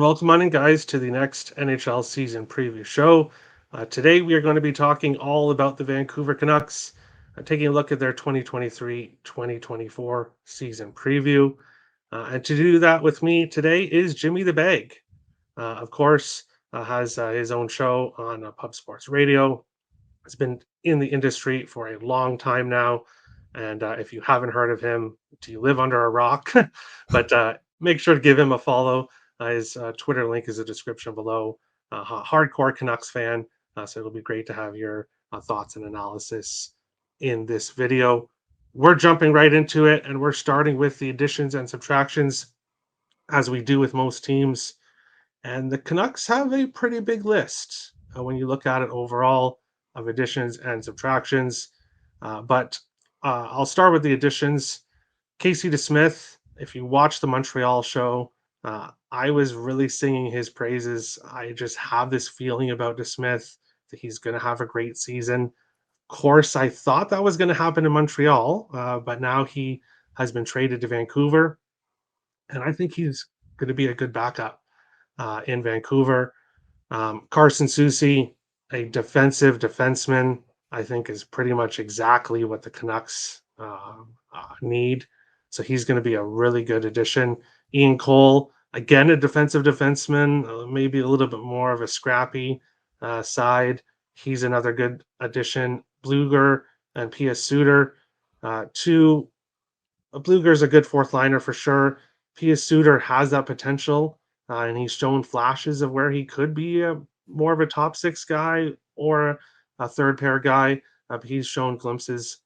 welcome on in, guys, to the next NHL season preview show. Today, we are going to be talking all about the Vancouver Canucks, taking a look at their 2023-2024 season preview. And to do that with me today is Jimmy the Bag. Of course, has his own show on Pub Sports Radio. Has been in the industry for a long time now. And if you haven't heard of him, do you live under a rock? But make sure to give him a follow. His Twitter link is in the description below. Hardcore Canucks fan, so it'll be great to have your thoughts and analysis in this video. We're jumping right into it, and we're starting with the additions and subtractions, as we do with most teams. And the Canucks have a pretty big list when you look at it overall of additions and subtractions. But I'll start with the additions. Casey DeSmith, if you watch the Montreal show, I was really singing his praises. I just have this feeling about DeSmith that he's going to have a great season. Of course, I thought that was going to happen in Montreal, but now he has been traded to Vancouver, and I think he's going to be a good backup in Vancouver. Carson Soucy, a defensive defenseman, I think is pretty much exactly what the Canucks need. So he's going to be a really good addition. Ian Cole, again, a defensive defenseman, maybe a little bit more of a scrappy side. He's another good addition. Bluger and P.S. Suter, Bluger's a good fourth liner for sure. P.S. Suter has that potential, and he's shown flashes of where he could be more of a top six guy or a third pair guy. He's shown glimpses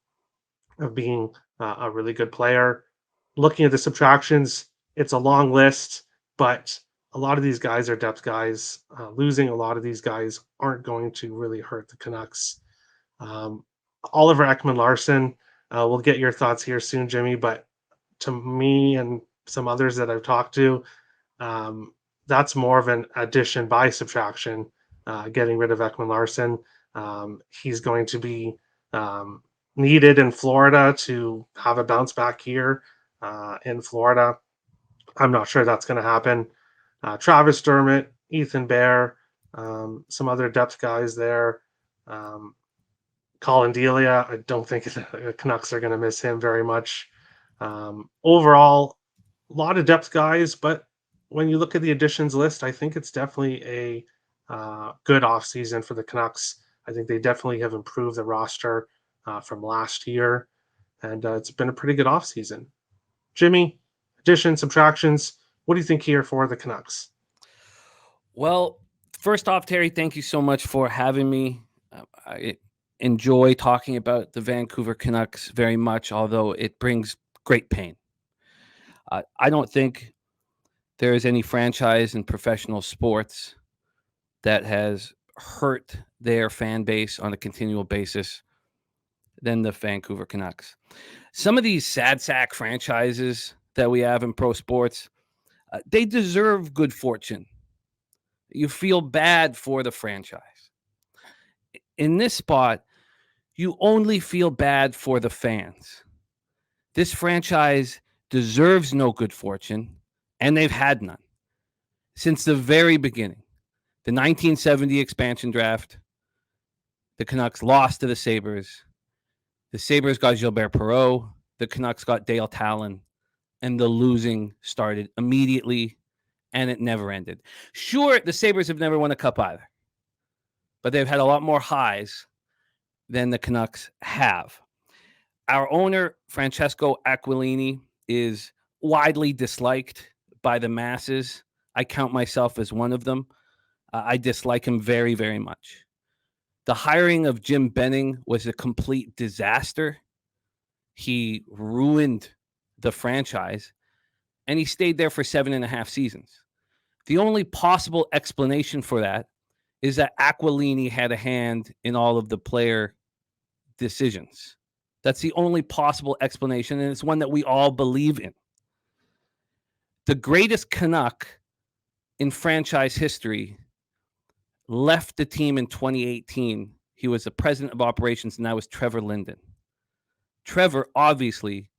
of being a really good player. Looking at the subtractions, it's a long list, but a lot of these guys are depth guys. Losing a lot of these guys aren't going to really hurt the Canucks. Oliver Ekman-Larsson, we'll get your thoughts here soon, Jimmy, but to me and some others that I've talked to, that's more of an addition by subtraction, getting rid of Ekman-Larsson. He's going to be needed in Florida to have a bounce back here in Florida. I'm not sure that's going to happen. Travis Dermott, Ethan Bear, some other depth guys there. Colin Delia, I don't think the Canucks are going to miss him very much. Overall, a lot of depth guys, but when you look at the additions list, I think it's definitely a good offseason for the Canucks. I think they definitely have improved the roster from last year, and it's been a pretty good offseason. Jimmy, additions, subtractions, what do you think here for the Canucks? Well, first off, Terry, thank you so much for having me. I enjoy talking about the Vancouver Canucks very much, although it brings great pain. I don't think there is any franchise in professional sports that has hurt their fan base on a continual basis than the Vancouver Canucks. Some of these sad sack franchises that we have in pro sports, they deserve good fortune. You feel bad for the franchise. In this spot, you only feel bad for the fans. This franchise deserves no good fortune, and they've had none. Since the very beginning, the 1970 expansion draft, the Canucks lost to the Sabres. The Sabres got Gilbert Perreault. The Canucks got Dale Talon. And the losing started immediately, and it never ended. Sure, the Sabres have never won a cup either, but they've had a lot more highs than the Canucks have. Our owner, Francesco Aquilini, is widely disliked by the masses. I count myself as one of them. I dislike him very, very much. The hiring of Jim Benning was a complete disaster. He ruined the franchise, and he stayed there for 7.5 seasons. The only possible explanation for that is that Aquilini had a hand in all of the player decisions. That's the only possible explanation, and it's one that we all believe in. The greatest Canuck in franchise history left the team in 2018. He was the president of operations, and that was Trevor Linden. Trevor obviously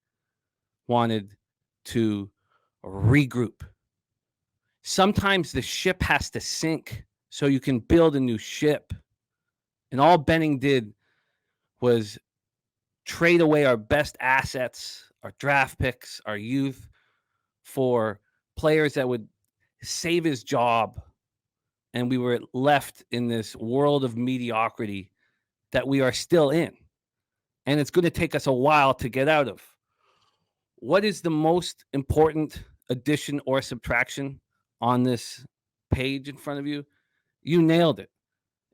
wanted to regroup. Sometimes the ship has to sink so you can build a new ship. And all Benning did was trade away our best assets, our draft picks, our youth, for players that would save his job. And we were left in this world of mediocrity that we are still in. And it's going to take us a while to get out of. What is the most important addition or subtraction on this page in front of you? You nailed it.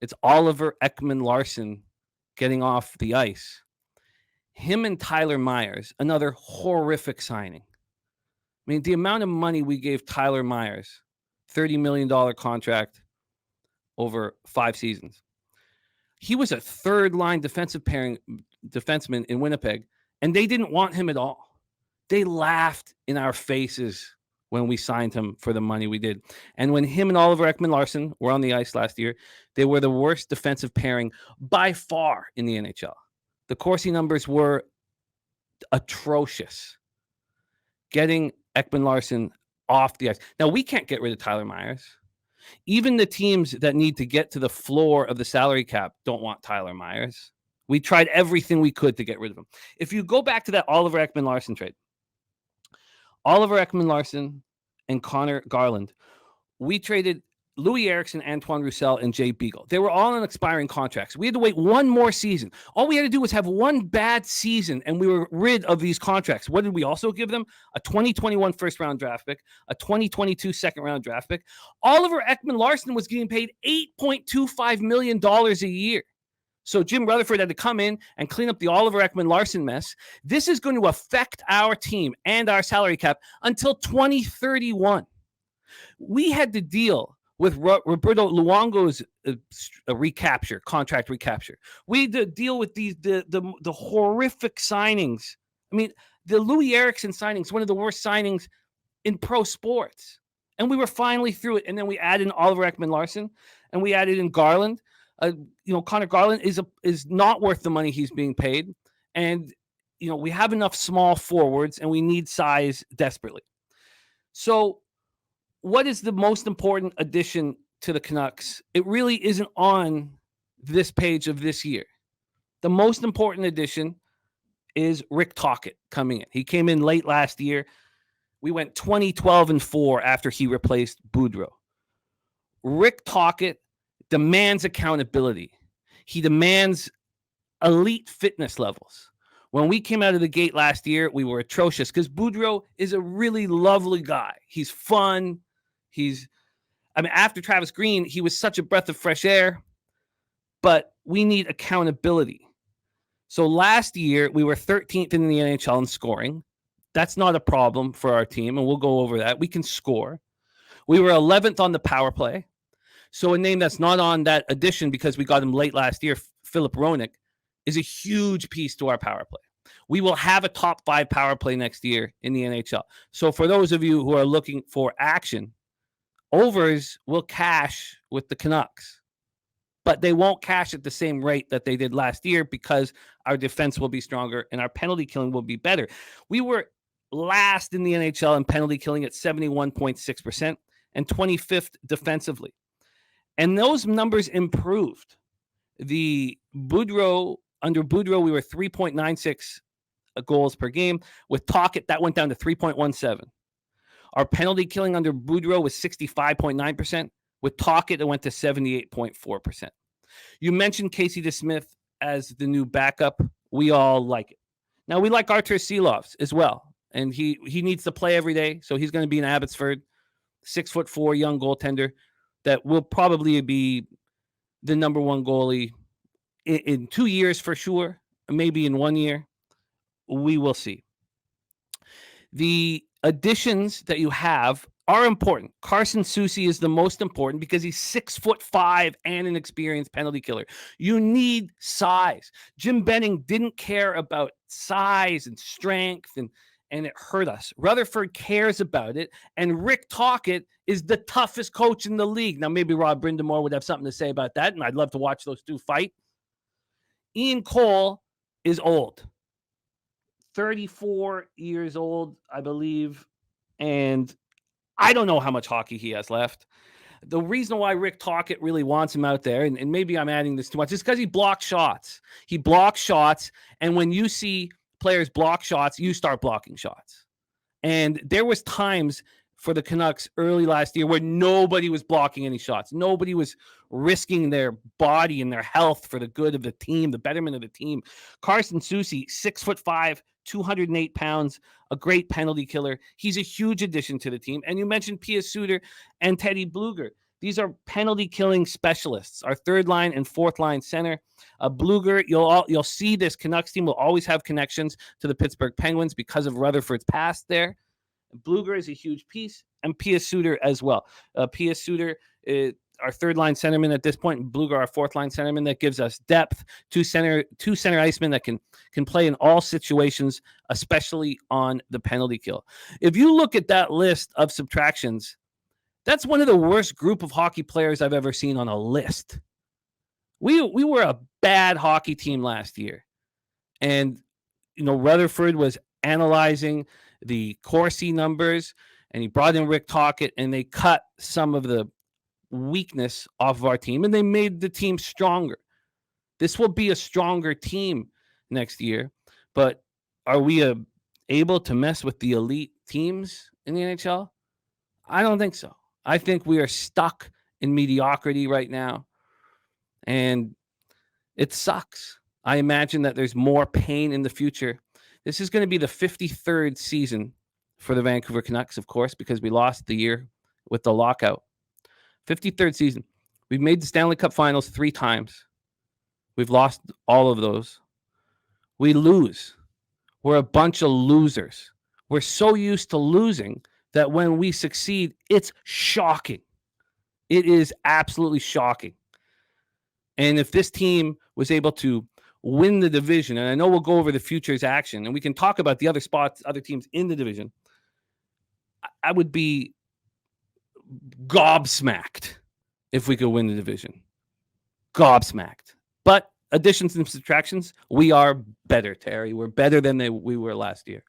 It's Oliver Ekman-Larsson getting off the ice. Him and Tyler Myers, another horrific signing. I mean, the amount of money we gave Tyler Myers, $30 million contract over 5 seasons. He was a third-line defenseman in Winnipeg, and they didn't want him at all. They laughed in our faces when we signed him for the money we did. And when him and Oliver Ekman-Larsson were on the ice last year, they were the worst defensive pairing by far in the NHL. The Corsi numbers were atrocious. Getting Ekman-Larsson off the ice. Now, we can't get rid of Tyler Myers. Even the teams that need to get to the floor of the salary cap don't want Tyler Myers. We tried everything we could to get rid of him. If you go back to that Oliver Ekman-Larsson trade, Oliver Ekman-Larsson and Connor Garland, we traded Louis Eriksson, Antoine Roussel, and Jay Beagle. They were all on expiring contracts. We had to wait one more season. All we had to do was have one bad season, and we were rid of these contracts. What did we also give them? A 2021 first-round draft pick, a 2022 second-round draft pick. Oliver Ekman-Larsson was getting paid $8.25 million a year. So Jim Rutherford had to come in and clean up the Oliver Ekman-Larsson mess. This is going to affect our team and our salary cap until 2031. We had to deal with Roberto Luongo's contract recapture. We had to deal with the horrific signings. I mean, the Louis Eriksson signing is one of the worst signings in pro sports. And we were finally through it. And then we added in Oliver Ekman-Larsson, and we added in Garland. Connor Garland is not worth the money he's being paid. And, we have enough small forwards, and we need size desperately. So what is the most important addition to the Canucks? It really isn't on this page of this year. The most important addition is Rick Tocchet coming in. He came in late last year. We went 20-12-4 after he replaced Boudreau. Rick Tocchet demands accountability. He demands elite fitness levels. When we came out of the gate last year, we were atrocious because Boudreau is a really lovely guy. He's fun. After Travis Green, he was such a breath of fresh air, but we need accountability. So last year, we were 13th in the NHL in scoring. That's not a problem for our team, and we'll go over that. We can score. We were 11th on the power play. So a name that's not on that addition because we got him late last year, Philip Roenick, is a huge piece to our power play. We will have a top 5 power play next year in the NHL. So for those of you who are looking for action, overs will cash with the Canucks, but they won't cash at the same rate that they did last year because our defense will be stronger and our penalty killing will be better. We were last in the NHL in penalty killing at 71.6% and 25th defensively. And those numbers improved. Under Boudreau, we were 3.96 goals per game. With Tocchet, that went down to 3.17. Our penalty killing under Boudreau was 65.9%. With Tocchet, it went to 78.4%. You mentioned Casey DeSmith as the new backup. We all like it. Now, we like Artur Silovs as well. And he needs to play every day. So he's going to be in Abbotsford, 6'4" young goaltender that will probably be the number one goalie in 2 years for sure. Maybe in 1 year. We will see. The additions that you have are important. Carson Soucy is the most important because he's 6'5" and an experienced penalty killer. You need size. Jim Benning didn't care about size and strength, and it hurt us. Rutherford cares about it, and Rick Tocchet is the toughest coach in the league. Now, maybe Rob Brindamore would have something to say about that, and I'd love to watch those two fight. Ian Cole is old. 34 years old, I believe, and I don't know how much hockey he has left. The reason why Rick Tocchet really wants him out there, and maybe I'm adding this too much, is because he blocks shots. He blocks shots, and when you see players block shots, you start blocking shots. And there was times for the Canucks early last year where nobody was blocking any shots. Nobody was risking their body and their health for the good of the team, the betterment of the team. Carson Soucy, 6'5", 208 pounds, a great penalty killer. He's a huge addition to the team. And you mentioned Pia Suter and Teddy Bluger. These are penalty killing specialists. Our third line and fourth line center, Bluger. You'll see this Canucks team will always have connections to the Pittsburgh Penguins because of Rutherford's past there. Bluger is a huge piece, and Pia Suter as well. Pia Suter, our third line centerman at this point, and Bluger, our fourth line centerman, that gives us depth. Two center icemen that can play in all situations, especially on the penalty kill. If you look at that list of subtractions, that's one of the worst group of hockey players I've ever seen on a list. We were a bad hockey team last year, and Rutherford was analyzing the Corsi numbers, and he brought in Rick Tocchet, and they cut some of the weakness off of our team, and they made the team stronger. This will be a stronger team next year, but are we able to mess with the elite teams in the NHL? I don't think so. I think we are stuck in mediocrity right now, and it sucks. I imagine that there's more pain in the future. This is going to be the 53rd season for the Vancouver Canucks, of course, because we lost the year with the lockout. 53rd season. We've made the Stanley Cup Finals 3 times. We've lost all of those. We lose. We're a bunch of losers. We're so used to losing that when we succeed, it's shocking. It is absolutely shocking. And if this team was able to win the division, and I know we'll go over the future's action, and we can talk about the other spots, other teams in the division, I would be gobsmacked if we could win the division. Gobsmacked. But additions and subtractions, we are better, Terry. We're better than we were last year.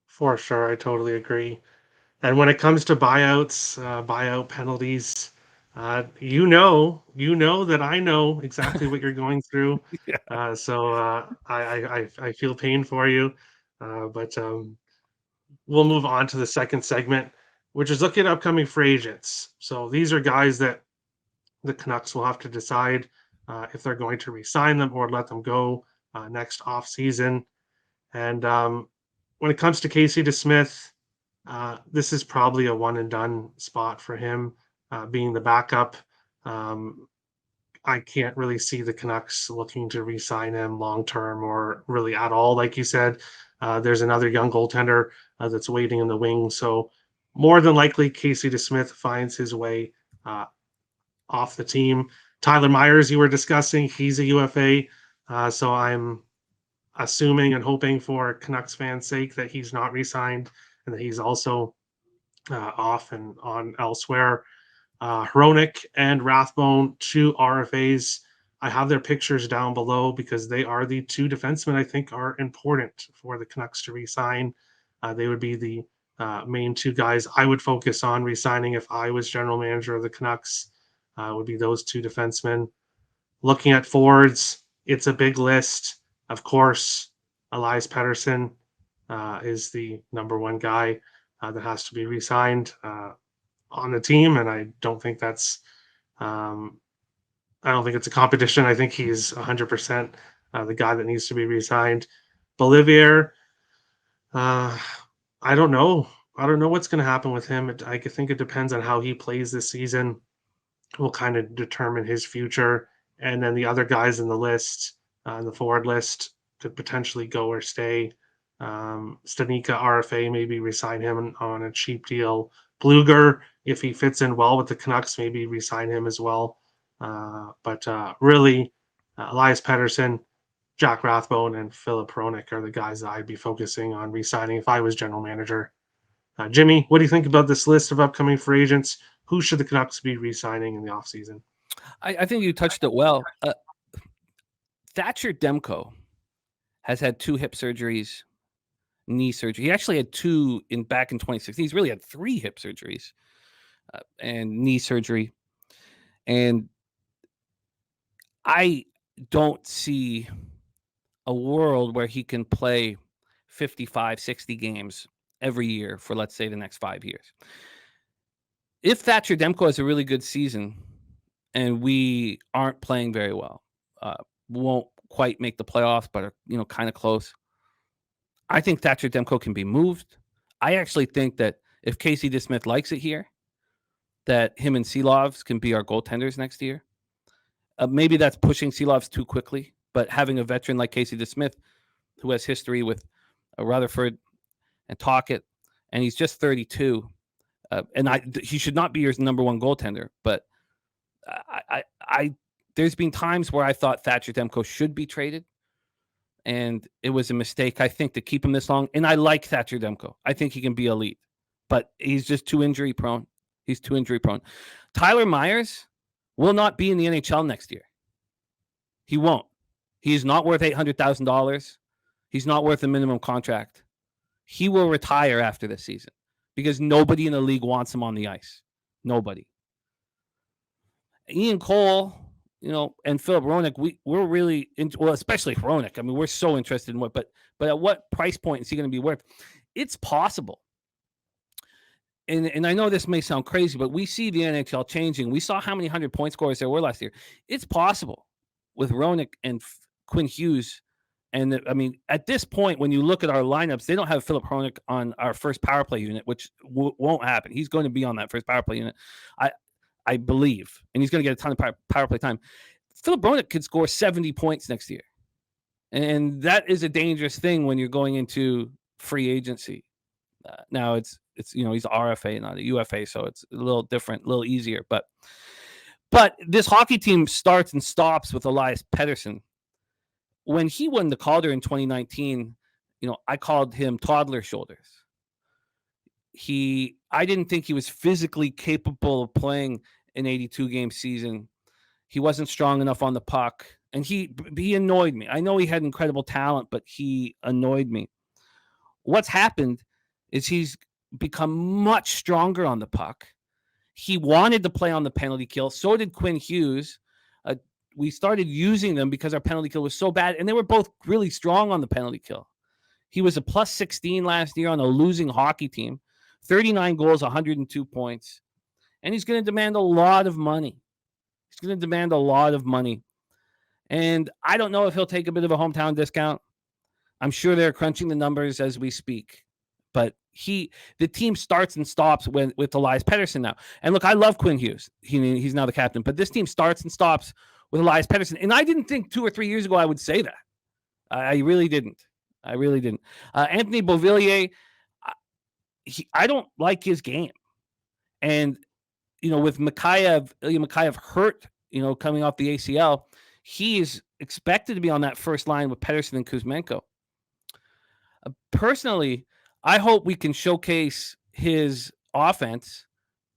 For sure, I totally agree. And when it comes to buyouts, buyout penalties, that I know exactly what you're going through. Yeah. I feel pain for you. But we'll move on to the second segment, which is looking at upcoming free agents. So these are guys that the Canucks will have to decide if they're going to re-sign them or let them go next offseason. And when it comes to Casey DeSmith, this is probably a one and done spot for him, being the backup. I can't really see the Canucks looking to re-sign him long term or really at all. Like you said, there's another young goaltender that's waiting in the wings. So more than likely, Casey DeSmith finds his way off the team. Tyler Myers, you were discussing, he's a UFA. So I'm assuming and hoping for Canucks fans' sake that he's not re-signed and that he's also off and on elsewhere. Hronik and Rathbone, 2 RFAs. I have their pictures down below because they are the 2 defensemen I think are important for the Canucks to re-sign. They would be the main 2 guys I would focus on re-signing if I was general manager of the Canucks. Would be those 2 defensemen. Looking at forwards, it's a big list. Of course, Elias Pettersson is the number 1 guy that has to be re-signed on the team, and I don't think it's a competition. I think he's 100% the guy that needs to be re-signed. Bolivier, I don't know. I don't know what's going to happen with him. I think it depends on how he plays this season. Will kind of determine his future. And then the other guys in the list, the forward list, could potentially go or stay. Stanika RFA, maybe resign him on a cheap deal. Bluger, if he fits in well with the Canucks, maybe resign him as well. But really, Elias Pettersson, Jack Rathbone, and Philip Hronik are the guys that I'd be focusing on re-signing if I was general manager. Jimmy, what do you think about this list of upcoming free agents? Who should the Canucks be re-signing in the offseason? I think you touched it well. Thatcher Demko has had 2 hip surgeries knee surgery. He actually had 2 back in 2016. He's really had 3 hip surgeries and knee surgery. And I don't see a world where he can play 55, 60 games every year for, let's say, the next 5 years. If Thatcher Demko has a really good season and we aren't playing very well, won't quite make the playoffs, but are kind of close, I think Thatcher Demko can be moved. I actually think that if Casey DeSmith likes it here, that him and Seelovs can be our goaltenders next year. Maybe that's pushing Seelovs too quickly, but having a veteran like Casey DeSmith, who has history with Rutherford and Tocchet, and he's just 32, he should not be your number one goaltender. But there's been times where I thought Thatcher Demko should be traded, and it was a mistake, I think, to keep him this long. And I like Thatcher Demko. I think he can be elite, but he's just too injury prone. He's too injury prone. Tyler Myers will not be in the NHL next year. He won't. He is not worth $800,000. He's not worth a minimum contract. He will retire after this season because nobody in the league wants him on the ice. Nobody. Ian Cole, and Philip Hronek, we're really into, well, especially Hronek. I mean, we're so interested in but at what price point is he going to be worth? It's possible. And I know this may sound crazy, but we see the NHL changing. We saw how many 100-point scorers there were last year. It's possible with Hronek and Quinn Hughes. And I mean, at this point, when you look at our lineups, they don't have Philip Hronek on our first power play unit, which won't happen. He's going to be on that first power play unit, I believe, and he's going to get a ton of power play time. Philip Hronek could score 70 points next year, and that is a dangerous thing when you're going into free agency. Now it's he's RFA, not a UFA, so it's a little different, a little easier. But this hockey team starts and stops with Elias Pettersson. When he won the Calder in 2019, I called him toddler shoulders. I didn't think he was physically capable of playing an 82-game season. He wasn't strong enough on the puck, and he annoyed me. I know he had incredible talent, but he annoyed me. What's happened is he's become much stronger on the puck. He wanted to play on the penalty kill. So did Quinn Hughes. We started using them because our penalty kill was so bad, and they were both really strong on the penalty kill. He was a plus 16 last year on a losing hockey team, 39 goals, 102 points, and he's going to demand a lot of money. And I don't know if he'll take a bit of a hometown discount. I'm sure they're crunching the numbers as we speak, but the team starts and stops with Elias Pettersson now. And look, I love Quinn Hughes. He's now the captain, but this team starts and stops with Elias Pettersson. And I didn't think 2 or 3 years ago I would say that. I really didn't. Anthony Beauvillier, I don't like his game. And, with Mikheyev hurt, coming off the ACL, he is expected to be on that first line with Pettersson and Kuzmenko. Personally, I hope we can showcase his offense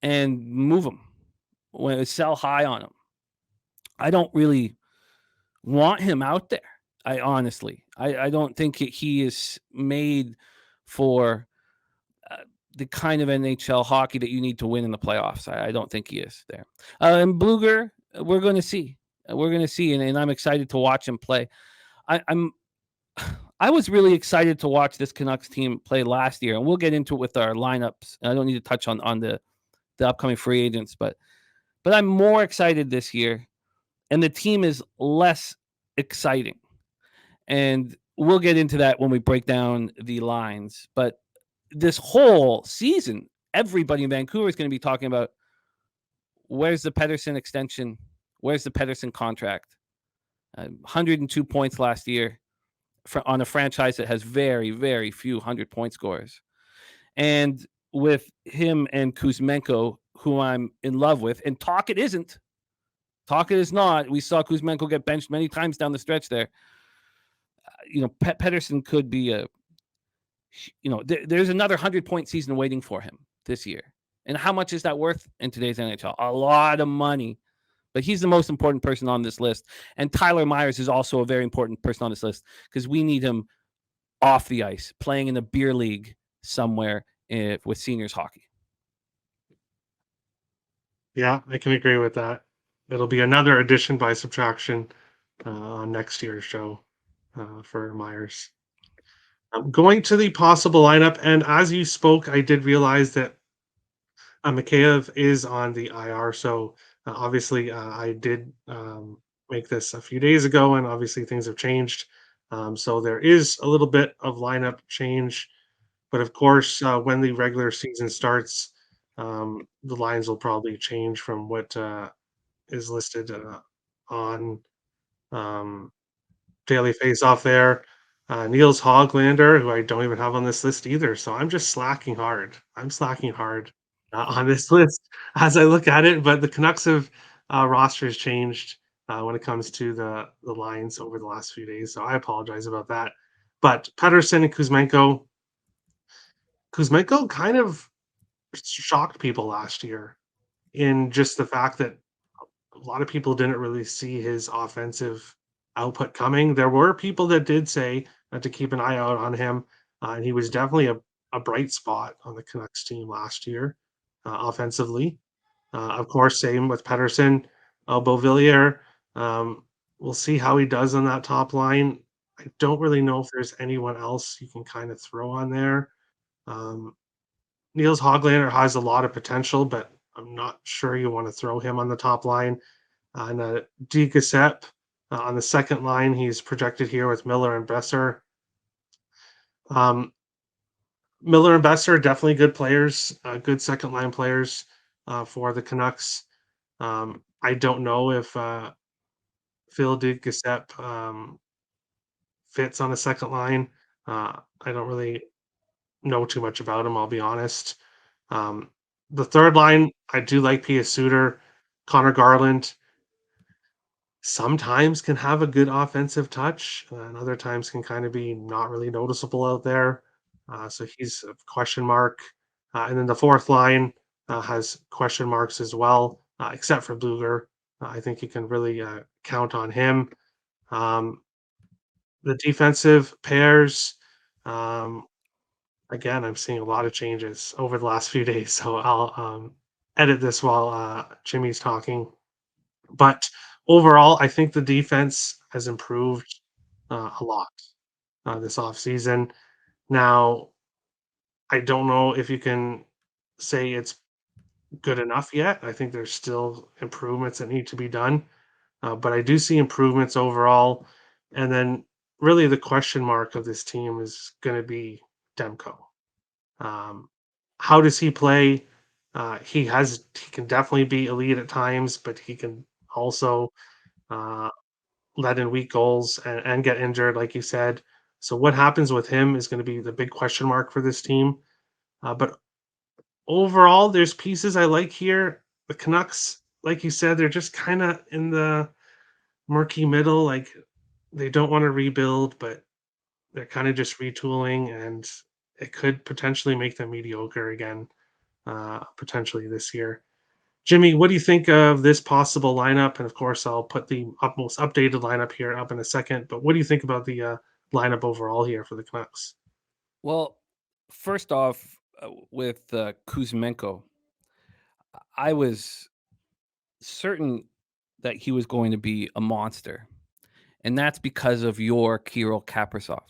and move him, sell high on him. I don't really want him out there. I don't think he is made for the kind of NHL hockey that you need to win in the playoffs. I don't think he is there. And Bluger, we're going to see. And I'm excited to watch him play. I was really excited to watch this Canucks team play last year, and we'll get into it with our lineups. I don't need to touch on the upcoming free agents, but I'm more excited this year, and the team is less exciting. And we'll get into that when we break down the lines. But this whole season, everybody in Vancouver is going to be talking about where's the Pettersson extension? Where's the Pettersson contract? 102 points last year on a franchise that has very, very few 100-point scorers. And with him and Kuzmenko, who I'm in love with, and Tocchet isn't. Tocchet is not. We saw Kuzmenko get benched many times down the stretch there. Pettersson could be there's another 100-point season waiting for him this year. And how much is that worth in today's NHL? A lot of money. But he's the most important person on this list. And Tyler Myers is also a very important person on this list because we need him off the ice, playing in a beer league somewhere with seniors hockey. Yeah, I can agree with that. It'll be another addition by subtraction on next year's show for Myers. Going to the possible lineup, and as you spoke, I did realize that Mikheyev is on the IR. So obviously, I did make this a few days ago, and obviously things have changed. So there is a little bit of lineup change, but of course, when the regular season starts, the lines will probably change from what is listed on um, Daily Face-Off there. Niels Hoglander, who I don't even have on this list either. So I'm just slacking hard. I'm slacking hard on this list as I look at it. But the Canucks have rosters changed when it comes to the lines over the last few days. So I apologize about that. But Pedersen and Kuzmenko kind of shocked people last year in just the fact that a lot of people didn't really see his offensive output coming. There were people that did say to keep an eye out on him, and he was definitely a bright spot on the Canucks team last year offensively. Of course, same with Pedersen, Beauvillier. Um, we'll see how he does on that top line. I don't really know if there's anyone else you can kind of throw on there. Um, Niels Hoglander has a lot of potential, but I'm not sure you want to throw him on the top line. And D. Giuseppe on the second line, he's projected here with Miller and Besser. Um, Miller and Besser definitely good players, good second line players for the Canucks. I don't know if Phil D. Giuseppe fits on the second line. I don't really know too much about him, I'll be honest. Um, the third line, I do like Pia Suter, Connor Garland. Sometimes can have a good offensive touch, and other times can kind of be not really noticeable out there. So he's a question mark. And then the fourth line has question marks as well, except for Bluger. I think you can really count on him. Um, the defensive pairs, um, again, I'm seeing a lot of changes over the last few days. So I'll edit this while Jimmy's talking. But overall, I think the defense has improved a lot this offseason. Now, I don't know if you can say it's good enough yet. I think there's still improvements that need to be done, but I do see improvements overall. And then, really, the question mark of this team is going to be Demko. Um, how does he play? He can definitely be elite at times, but he can also uh, let in weak goals and get injured, like you said. So what happens with him is going to be the big question mark for this team. But overall, there's pieces I like here. The Canucks, like you said, they're just kind of in the murky middle. Like they don't want to rebuild, but they're kind of just retooling, and it could potentially make them mediocre again, potentially this year. Jimmy, what do you think of this possible lineup? And of course, I'll put the most updated lineup here up in a second. But what do you think about the lineup overall here for the Canucks? Well, first off, with Kuzmenko, I was certain that he was going to be a monster, and that's because of your Kirill Kaprizov.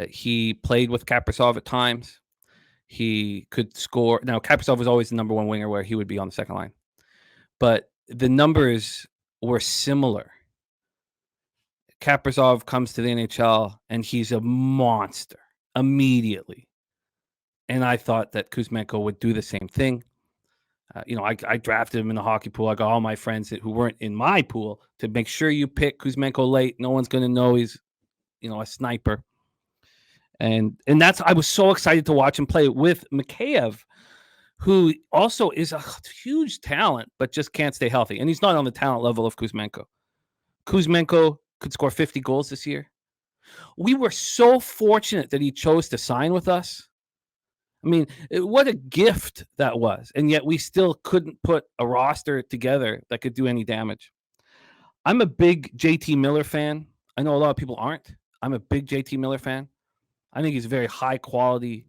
He played with Kaprizov at times. He could score. Now, Kaprizov was always the number one winger where he would be on the second line, but the numbers were similar. Kaprizov comes to the NHL and he's a monster immediately. And I thought that Kuzmenko would do the same thing. I drafted him in the hockey pool. I got all my friends who weren't in my pool to make sure you pick Kuzmenko late. No one's going to know he's, a sniper. And that's I was so excited to watch him play with Mikheyev, who also is a huge talent, but just can't stay healthy. And he's not on the talent level of Kuzmenko. Kuzmenko could score 50 goals this year. We were so fortunate that he chose to sign with us. I mean, what a gift that was. And yet we still couldn't put a roster together that could do any damage. I'm a big JT Miller fan. I know a lot of people aren't. I'm a big JT Miller fan. I think he's a very high quality.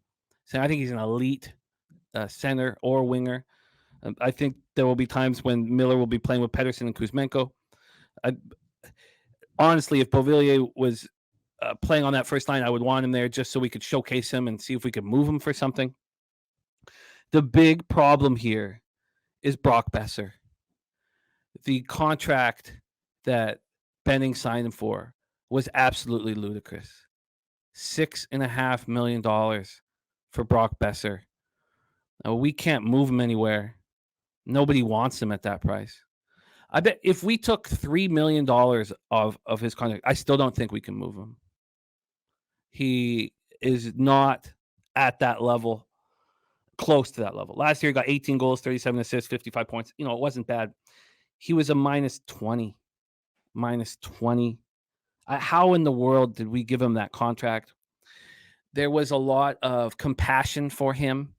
I think he's an elite center or winger. I think there will be times when Miller will be playing with Pedersen and Kuzmenko. I, honestly, if Beauvillier was playing on that first line, I would want him there just so we could showcase him and see if we could move him for something. The big problem here is Brock Besser. The contract that Benning signed him for was absolutely ludicrous. $6.5 million for Brock Besser. Now, we can't move him anywhere. Nobody wants him at that price. I bet if we took $3 million of his contract, I still don't think we can move him. He is not at that level, close to that level. Last year, he got 18 goals, 37 assists, 55 points. It wasn't bad. He was a minus 20. How in the world did we give him that contract? There was a lot of compassion for him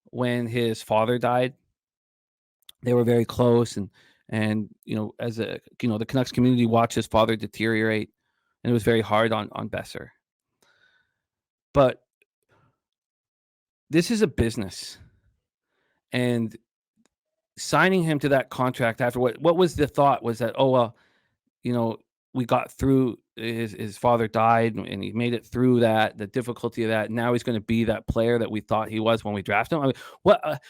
when his father died. They were very close, and as the Canucks community watched his father deteriorate, and it was very hard on Besser. But this is a business, and signing him to that contract after what was the thought was that, oh well, we got through, his father died and he made it through the difficulty of that. Now he's going to be that player that we thought he was when we drafted him. I mean, what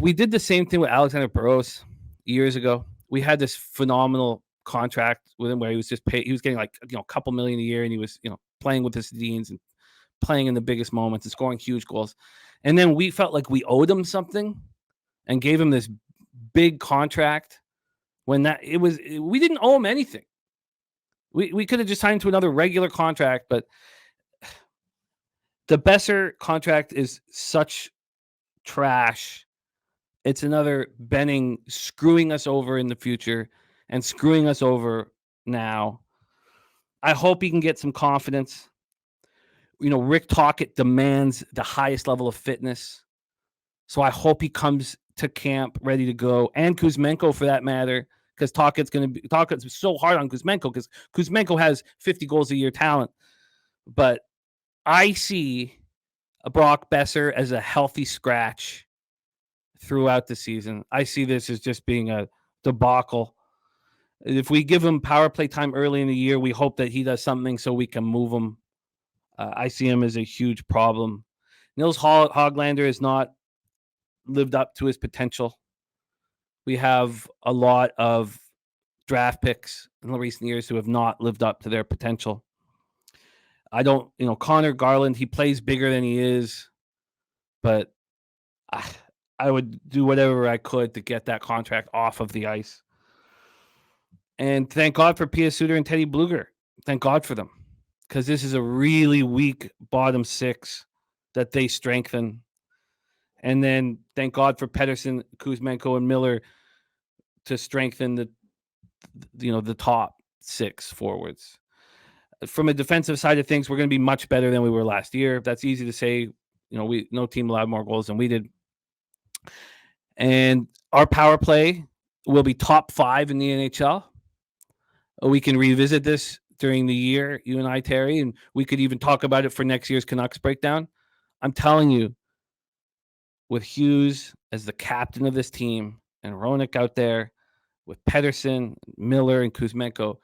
we did the same thing with Alexander Burrows years ago. We had this phenomenal contract with him where he was just paid. He was getting like a couple million a year, and he was playing with his Deans and playing in the biggest moments and scoring huge goals. And then we felt like we owed him something and gave him this big contract when we didn't owe him anything. We could have just signed to another regular contract, but the Besser contract is such trash. It's another Benning screwing us over in the future and screwing us over now. I hope he can get some confidence. Rick Tocchet demands the highest level of fitness. So I hope he comes to camp ready to go, and Kuzmenko for that matter, because Tocchet's so hard on Kuzmenko because Kuzmenko has 50 goals a year talent. But I see a Brock Besser as a healthy scratch throughout the season. I see this as just being a debacle. If we give him power play time early in the year, we hope that he does something so we can move him. I see him as a huge problem. Nils Hoglander has not lived up to his potential. We have a lot of draft picks in the recent years who have not lived up to their potential. Connor Garland, he plays bigger than he is, but I would do whatever I could to get that contract off of the ice. And thank God for Pia Suter and Teddy Bluger. Thank God for them, because this is a really weak bottom six that they strengthen. And then thank God for Pedersen, Kuzmenko, and Miller to strengthen the top six forwards. From a defensive side of things, we're going to be much better than we were last year. That's easy to say. No team allowed more goals than we did. And our power play will be top 5 in the NHL. We can revisit this during the year, you and I, Terry, and we could even talk about it for next year's Canucks breakdown. I'm telling you, with Hughes as the captain of this team and Roenick out there with Pedersen, Miller, and Kuzmenko,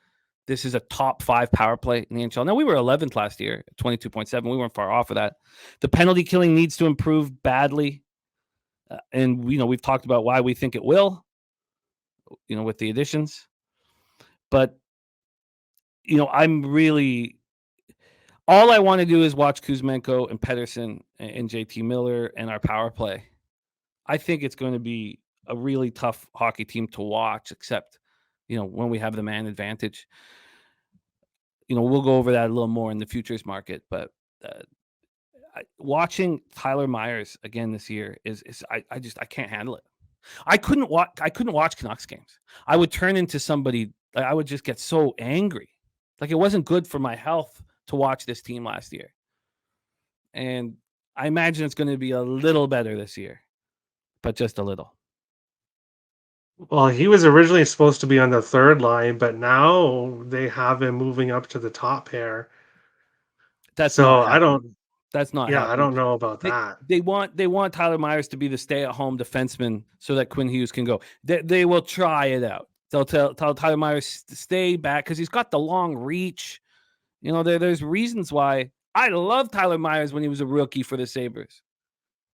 this is a top 5 power play in the NHL. Now, we were 11th last year at 22.7. We weren't far off of that. The penalty killing needs to improve badly. And, we've talked about why we think it will, with the additions. But, I'm really... all I want to do is watch Kuzmenko and Pedersen and JT Miller and our power play. I think it's going to be a really tough hockey team to watch, except, when we have the man advantage. We'll go over that a little more in the futures market, but watching Tyler Myers again this year I can't handle it. I couldn't watch Canucks games. I would turn into somebody. I would just get so angry. Like, it wasn't good for my health to watch this team last year. And I imagine it's going to be a little better this year, but just a little. Well, he was originally supposed to be on the third line, but now they have him moving up to the top pair. That's not So I happening. don't, That's not yeah, I happening. don't know about They that. they want Tyler Myers to be the stay-at-home defenseman so that Quinn Hughes can go. They will try it out. They'll tell Tyler Myers to stay back because he's got the long reach. There's reasons why I love Tyler Myers when he was a rookie for the Sabres.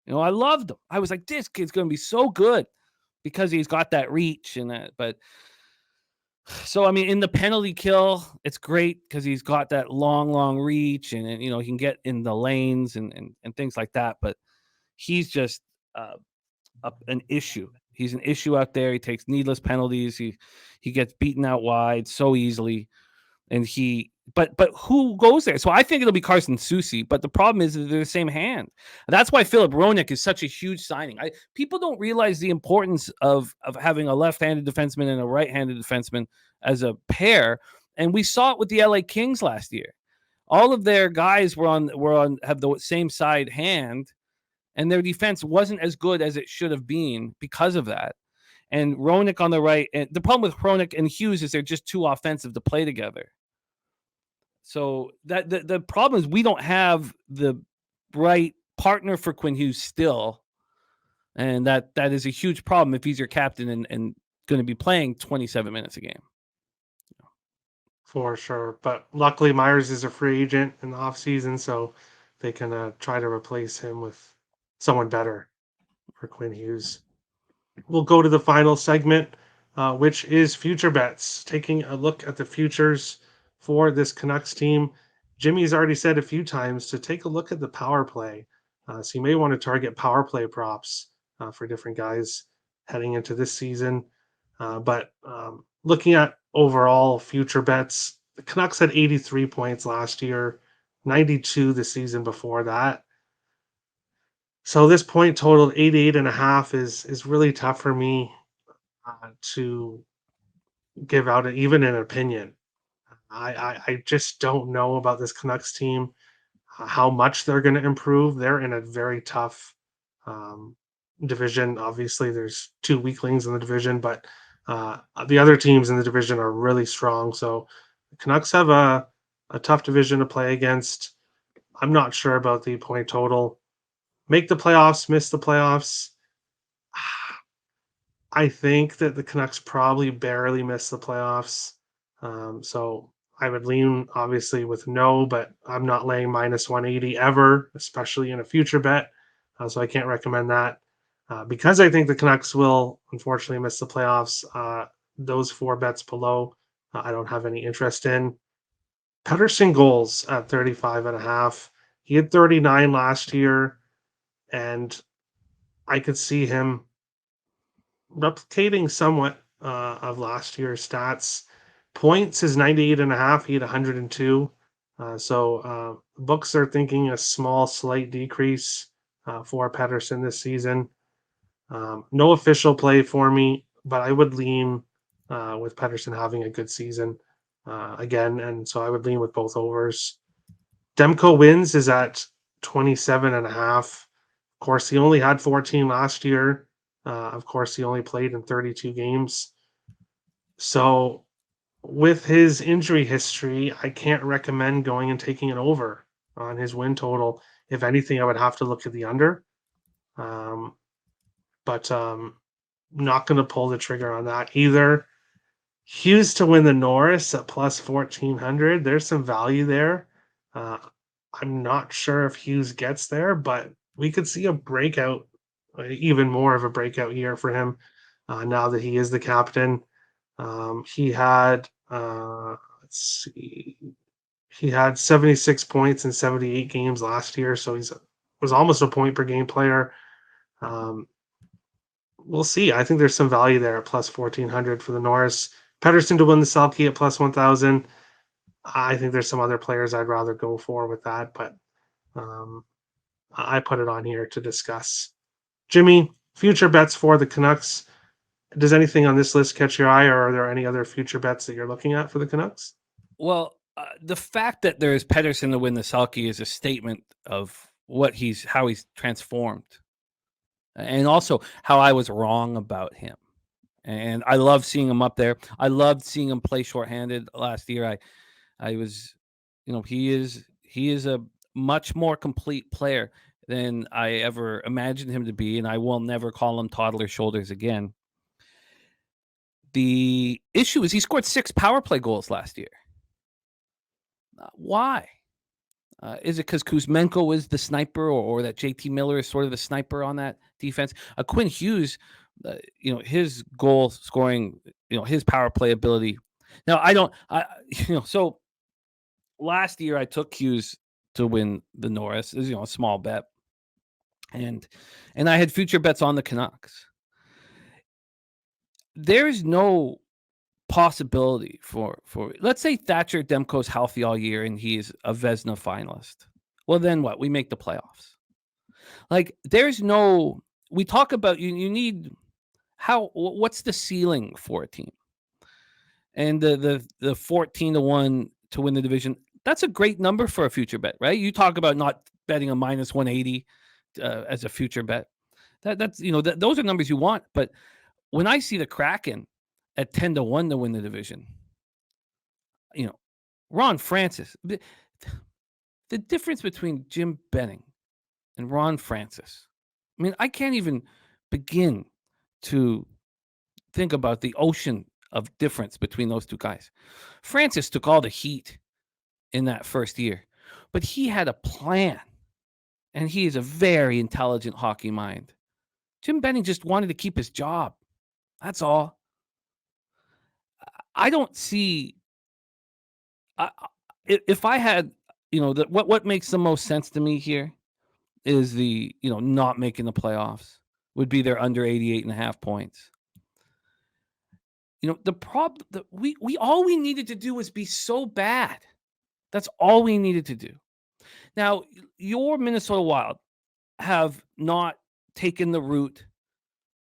I loved him. I was like, this kid's going to be so good because he's got that reach and that. But so I mean, in the penalty kill, it's great because he's got that long reach and he can get in the lanes and things like that. But he's just uh, an issue. He's an issue out there. He takes needless penalties. He gets beaten out wide so easily, and but who goes there? So I think it'll be Carson Soucy. But the problem is they're the same hand. That's why Philip Roenick is such a huge signing. People don't realize the importance of having a left-handed defenseman and a right-handed defenseman as a pair. And we saw it with the LA Kings last year. All of their guys have the same side hand, and their defense wasn't as good as it should have been because of that. And Roenick on the right, and the problem with Roenick and Hughes is they're just too offensive to play together. So that the problem is we don't have the right partner for Quinn Hughes still, and that is a huge problem if he's your captain and going to be playing 27 minutes a game. For sure. But luckily, Myers is a free agent in the offseason, so they can try to replace him with someone better for Quinn Hughes. We'll go to the final segment, which is future bets, taking a look at the futures for this Canucks team. Jimmy's already said a few times to take a look at the power play. So you may want to target power play props for different guys heading into this season. But looking at overall future bets, the Canucks had 83 points last year, 92 the season before that. So this point total 88 and a half is really tough for me to give out even an opinion. I just don't know about this Canucks team, how much they're going to improve. They're in a very tough um, division. Obviously, there's two weaklings in the division, but the other teams in the division are really strong. So the Canucks have a tough division to play against. I'm not sure about the point total. Make the playoffs, miss the playoffs. I think that the Canucks probably barely miss the playoffs. So I would lean obviously with no, but I'm not laying minus 180 ever, especially in a future bet. So I can't recommend that. Because I think the Canucks will unfortunately miss the playoffs, those four bets below, I don't have any interest in. Pettersson goals at 35 and a half. He had 39 last year, and I could see him replicating somewhat of last year's stats. Points is 98 and a half. He had 102. Books are thinking a small, slight decrease for Pettersson this season. No official play for me, but I would lean with Pettersson having a good season again. And so I would lean with both overs. Demko wins is at 27 and a half. Of course, he only had 14 last year. Of course, he only played in 32 games. So, with his injury history, I can't recommend going and taking an over on his win total. If anything, I would have to look at the under. Um, but not going to pull the trigger on that either. Hughes to win the Norris at plus 1400. There's some value there. Uh, I'm not sure if Hughes gets there, but we could see a breakout, even more of a breakout year for him now that he is the captain. He had, let's see, he had 76 points in 78 games last year, so he's was almost a point per game player. Um, we'll see. I think there's some value there at plus 1400 for the Norris. Pettersson to win the Selke at plus 1000. I think there's some other players I'd rather go for with that, but um, I put it on here to discuss. Jimmy, future bets for the Canucks. Does anything on this list catch your eye, or are there any other future bets that you're looking at for the Canucks? Well, the fact that there is Pettersson to win the Selke is a statement of how he's transformed, and also how I was wrong about him. and I love seeing him up there. I loved seeing him play shorthanded last year. I was, he is a much more complete player than I ever imagined him to be, and I will never call him toddler shoulders again. The issue is he scored 6 power play goals last year. Why? Is it because Kuzmenko is the sniper, or that JT Miller is sort of the sniper on that defense? Quinn Hughes, his goal scoring, his power play ability. Now, so last year I took Hughes to win the Norris, a small bet, and I had future bets on the Canucks. There's no possibility for let's say Thatcher Demko's healthy all year and he's a Vezina finalist. Well, then what? We make the playoffs. Like, there's no. We talk about you need what's the ceiling for a team, and the 14-1 to win the division. That's a great number for a future bet, right? You talk about not betting a minus 180 as a future bet. That's those are numbers you want. But when I see the Kraken at 10-1 to win the division, Ron Francis, the difference between Jim Benning and Ron Francis. I mean, I can't even begin to think about the ocean of difference between those two guys. Francis took all the heat in that first year, but he had a plan, and he is a very intelligent hockey mind. Jim Benning just wanted to keep his job. That's all. I don't see. If I had, what makes the most sense to me here is the not making the playoffs would be they're under 88.5 points. The problem that we all we needed to do was be so bad. That's all we needed to do. Now, your Minnesota Wild have not taken the route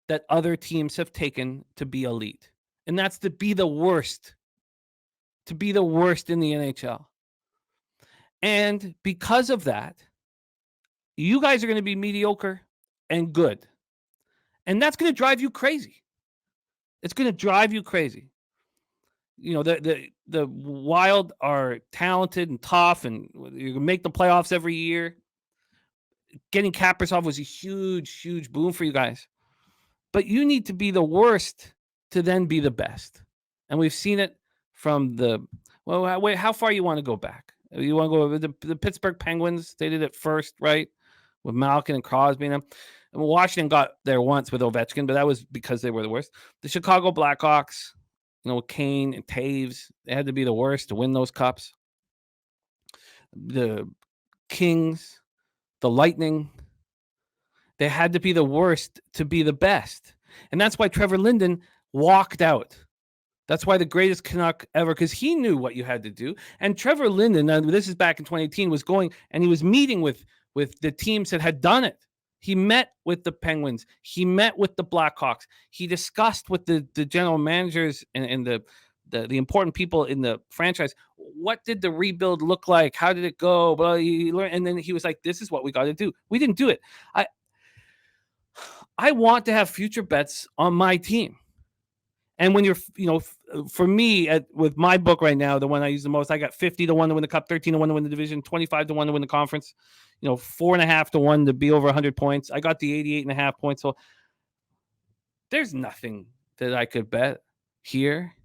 that other teams have taken to be elite, and that's to be the worst. To be the worst in the NHL. And because of that, you guys are going to be mediocre and good. And that's going to drive you crazy. It's going to drive you crazy. The Wild are talented and tough, and you can make the playoffs every year. Getting Kaprizov was a huge, huge boom for you guys. But you need to be the worst to then be the best. And we've seen it from how far you want to go back? You want to go with the Pittsburgh Penguins? They did it first, right? With Malkin and Crosby and them. And Washington got there once with Ovechkin, but that was because they were the worst. The Chicago Blackhawks, Kane and Taves, they had to be the worst to win those cups. The Kings, the Lightning, they had to be the worst to be the best. And that's why Trevor Linden walked out. That's why the greatest Canuck ever, because he knew what you had to do. And Trevor Linden, and this is back in 2018, was going and he was meeting with the teams that had done it. He met with the Penguins. He met with the Blackhawks. He discussed with the general managers and the important people in the franchise. What did the rebuild look like? How did it go? Well, he learned, and then he was like, "This is what we got to do." We didn't do it. I want to have future bets on my team. And when you're, for me, with my book right now, the one I use the most, I got 50-1 to win the cup, 13-1 to win the division, 25-1 to win the conference, 4.5-1 to be over 100 points. I got the 88.5 points. So there's nothing that I could bet here.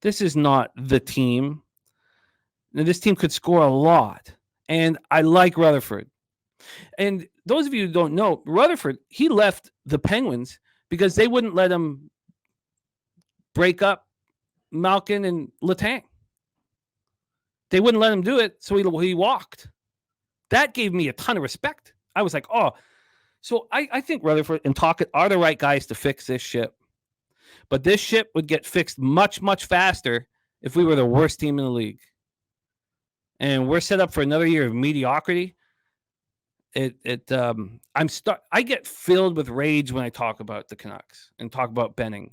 This is not the team. Now, this team could score a lot. And I like Rutherford. And those of you who don't know, Rutherford, he left the Penguins because they wouldn't let him break up Malkin and Letang. They wouldn't let him do it, so he walked. That gave me a ton of respect. I was like, oh. So I think Rutherford and Tocchet are the right guys to fix this ship. But this ship would get fixed much, much faster if we were the worst team in the league. And we're set up for another year of mediocrity. I get filled with rage when I talk about the Canucks and talk about Benning.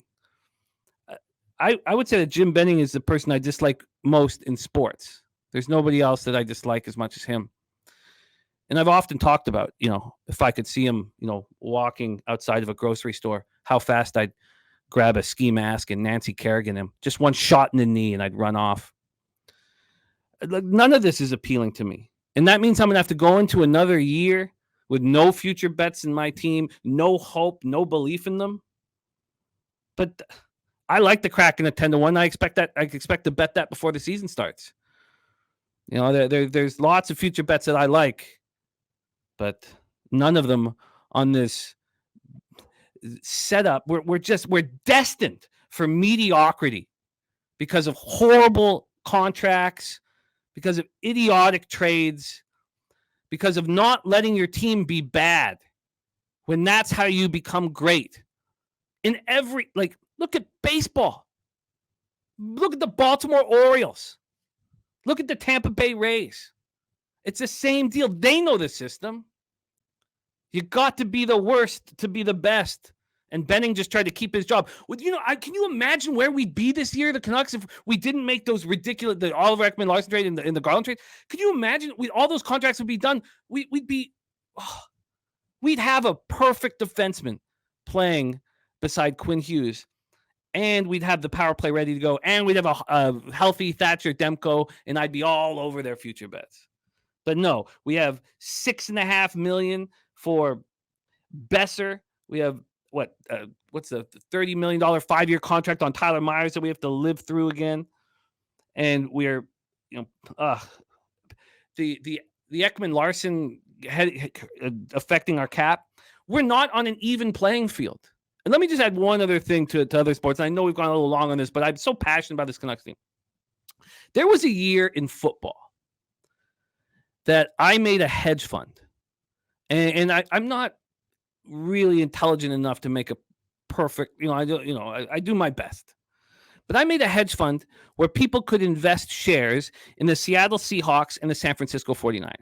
I would say that Jim Benning is the person I dislike most in sports. There's nobody else that I dislike as much as him. And I've often talked about, if I could see him, walking outside of a grocery store, how fast I'd grab a ski mask and Nancy Kerrigan him. Just one shot in the knee and I'd run off. None of this is appealing to me. And that means I'm going to have to go into another year with no future bets in my team, no hope, no belief in them. But I like the Kraken at 10-1. I expect to bet that before the season starts. You know, there's lots of future bets that I like, but none of them on this setup. We're destined for mediocrity because of horrible contracts, because of idiotic trades, because of not letting your team be bad when that's how you become great. In every, look at baseball. Look at the Baltimore Orioles. Look at the Tampa Bay Rays. It's the same deal. They know the system. You got to be the worst to be the best. And Benning just tried to keep his job. Can you imagine where we'd be this year, the Canucks, if we didn't make those ridiculous, the Oliver Ekman-Larsson trade and the Garland trade? Could you imagine? All those contracts would be done. We'd have a perfect defenseman playing beside Quinn Hughes, and we'd have the power play ready to go, and we'd have a healthy Thatcher Demko, and I'd be all over their future bets. But no, we have $6.5 million for Besser. We have what's the $30 million 5-year contract on Tyler Myers that we have to live through again, and we're the Ekman-Larsson affecting our cap. We're not on an even playing field. And let me just add one other thing to other sports. And I know we've gone a little long on this, but I'm so passionate about this Canucks team. There was a year in football that I made a hedge fund. And I'm not really intelligent enough to make a perfect, I do my best. But I made a hedge fund where people could invest shares in the Seattle Seahawks and the San Francisco 49ers.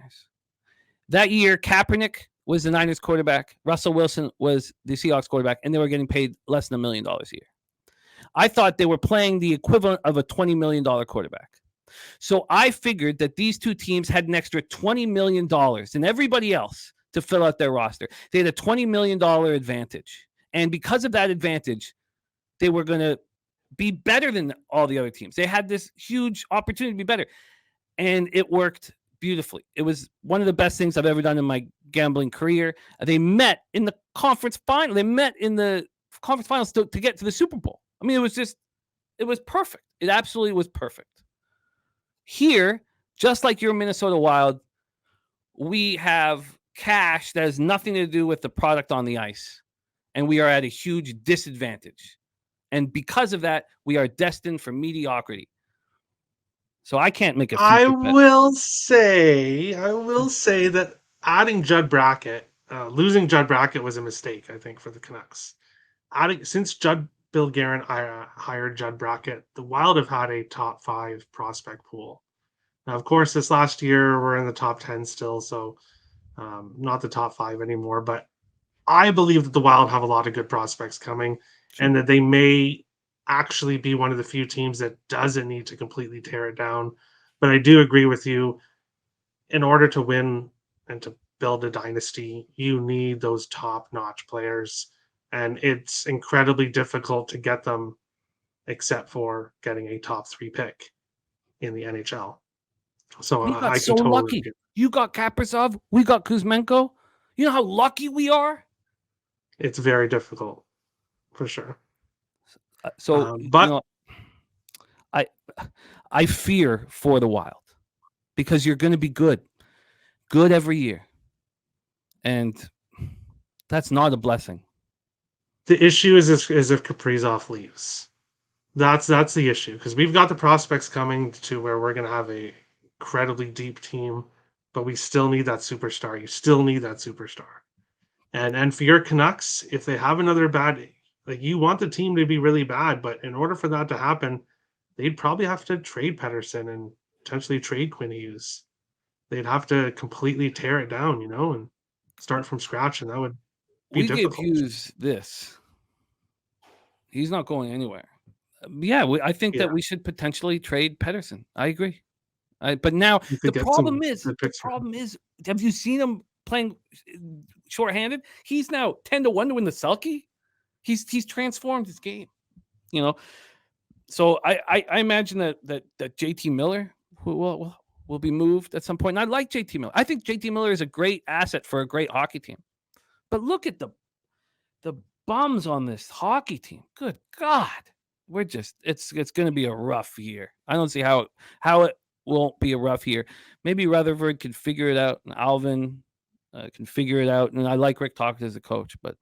That year, Kaepernick was the Niners quarterback. Russell Wilson was the Seahawks quarterback, and they were getting paid less than $1 million a year. I thought they were playing the equivalent of a $20 million quarterback. So I figured that these two teams had an extra $20 million than everybody else to fill out their roster. They had a $20 million advantage. And because of that advantage, they were going to be better than all the other teams. They had this huge opportunity to be better. And it worked beautifully. It was one of the best things I've ever done in my gambling career. They met in the conference final. They met in the conference finals to get to the Super Bowl. I mean, it was perfect. It absolutely was perfect. Here, just like your Minnesota Wild, we have cash that has nothing to do with the product on the ice. And we are at a huge disadvantage. And because of that, we are destined for mediocrity. So I can't make a future I bet. will say that adding Judd Brackett, losing Judd Brackett was a mistake, I think, for the Canucks. Since Bill Guerin hired Judd Brackett, the Wild have had a top 5 prospect pool. Now, of course, this last year we're in the top 10 still, so not the top 5 anymore. But I believe that the Wild have a lot of good prospects coming, and that they may actually be one of the few teams that doesn't need to completely tear it down. But I do agree with you. In order to win and to build a dynasty, you need those top-notch players. And it's incredibly difficult to get them except for getting a top 3 pick in the NHL. So We got I so can totally lucky. agree. You got Kaprizov. We got Kuzmenko. You know how lucky we are? It's very difficult, for sure. But I fear for the Wild because you're going to be good every year. And that's not a blessing. The issue is if Kaprizov leaves. That's the issue, because we've got the prospects coming to where we're going to have a incredibly deep team, but we still need that superstar. You still need that superstar. And for your Canucks, if they have another bad, you want the team to be really bad, but in order for that to happen, they'd probably have to trade Pettersson and potentially trade Quinn Hughes. They'd have to completely tear it down, and start from scratch, and that would be difficult. We gave Hughes this. He's not going anywhere. I think that we should potentially trade Pettersson. I agree. But now the problem is, have you seen him playing shorthanded? He's now 10-1 to win the Selke. He's transformed his game. You know, so I imagine that JT Miller will be moved at some point. And I like JT Miller. I think JT Miller is a great asset for a great hockey team. But look at the bums on this hockey team. Good God. We're just it's going to be a rough year. I don't see how it won't be a rough year. Maybe Rutherford can figure it out, and Alvin can figure it out. And I like Rick Tocchet as a coach, but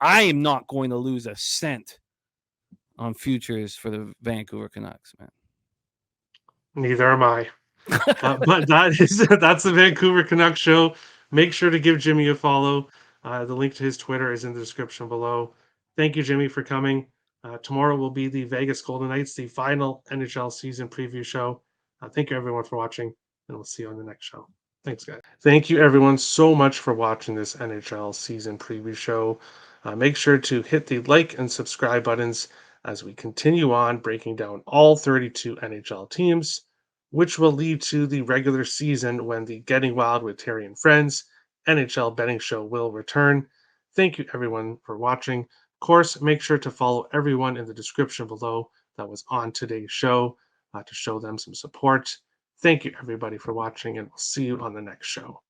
I am not going to lose a cent on futures for the Vancouver Canucks, man. Neither am I. But that's the Vancouver Canucks show. Make sure to give Jimmy a follow. The link to his Twitter is in the description below. Thank you, Jimmy, for coming. Tomorrow will be the Vegas Golden Knights, the final NHL season preview show. Thank you, everyone, for watching, and we'll see you on the next show. Thanks, guys. Thank you, everyone, so much for watching this NHL season preview show. Make sure to hit the like and subscribe buttons as we continue on breaking down all 32 NHL teams, which will lead to the regular season when the Getting Wild with Terry and Friends NHL betting show will return. Thank you, everyone, for watching. Of course, make sure to follow everyone in the description below that was on today's show to show them some support. Thank you, everybody, for watching, and we'll see you on the next show.